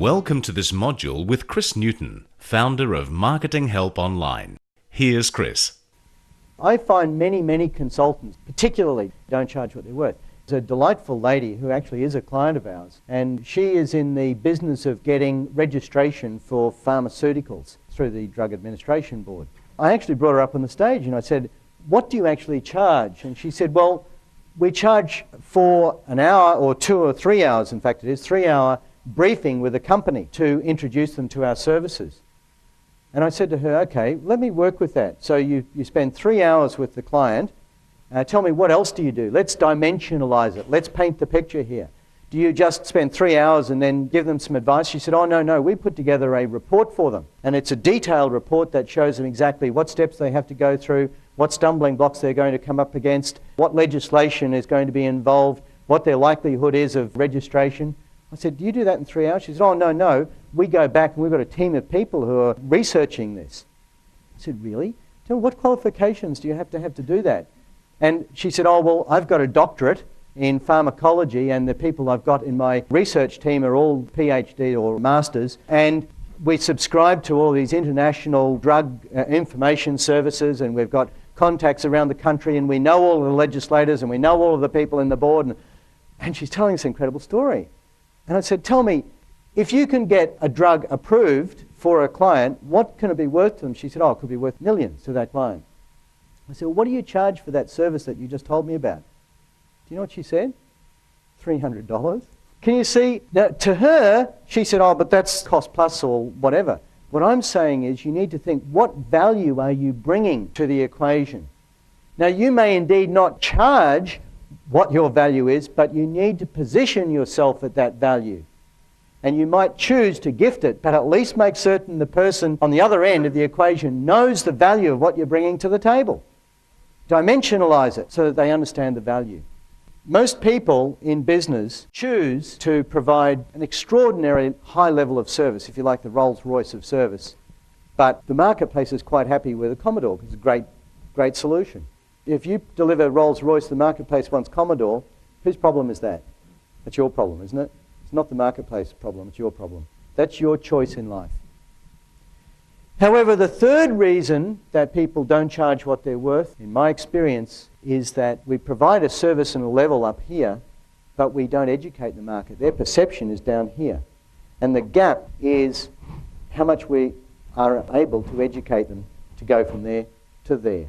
Welcome to this module with Chris Newton, founder of Marketing Help Online. Here's Chris. I find many consultants, particularly, don't charge what they're worth. There's a delightful lady who actually is a client of ours, and she is in the business of getting registration for pharmaceuticals through the Drug Administration Board. I actually brought her up on the stage and I said, what do you actually charge? And she said, well, we charge for an hour or 2 or 3 hours, in fact it is, 3-hour briefing with a company to introduce them to our services. And I said to her, okay, let me work with that. So you spend 3 hours with the client. Tell me, what else do you do? Let's dimensionalize it. Let's paint the picture here. Do you just spend 3 hours and then give them some advice? She said, oh, no, we put together a report for them. And it's a detailed report that shows them exactly what steps they have to go through, what stumbling blocks they're going to come up against, what legislation is going to be involved, what their likelihood is of registration. I said, do you do that in 3 hours? She said, oh, no. We go back and we've got a team of people who are researching this. I said, really? Tell me, what qualifications do you have to do that? And she said, oh, well, I've got a doctorate in pharmacology and the people I've got in my research team are all PhD or masters, and we subscribe to all these international drug information services, and we've got contacts around the country, and we know all the legislators and we know all of the people in the board. And she's telling this incredible story. And I said, tell me, if you can get a drug approved for a client, what can it be worth to them? She said, oh, it could be worth millions to that client. I said, well, what do you charge for that service that you just told me about? Do you know what she said? $300. Can you see? Now, to her, she said, oh, but that's cost plus or whatever. What I'm saying is you need to think, what value are you bringing to the equation? Now, you may indeed not charge what your value is, but you need to position yourself at that value. And you might choose to gift it, but at least make certain the person on the other end of the equation knows the value of what you're bringing to the table. Dimensionalize it so that they understand the value. Most people in business choose to provide an extraordinary high level of service, if you like, the Rolls-Royce of service. But the marketplace is quite happy with a Commodore because it's a great solution. If you deliver Rolls-Royce, the marketplace wants Commodore, whose problem is that? That's your problem, isn't it? It's not the marketplace problem, it's your problem. That's your choice in life. However, the third reason that people don't charge what they're worth, in my experience, is that we provide a service and a level up here, but we don't educate the market. Their perception is down here. And the gap is how much we are able to educate them to go from there to there.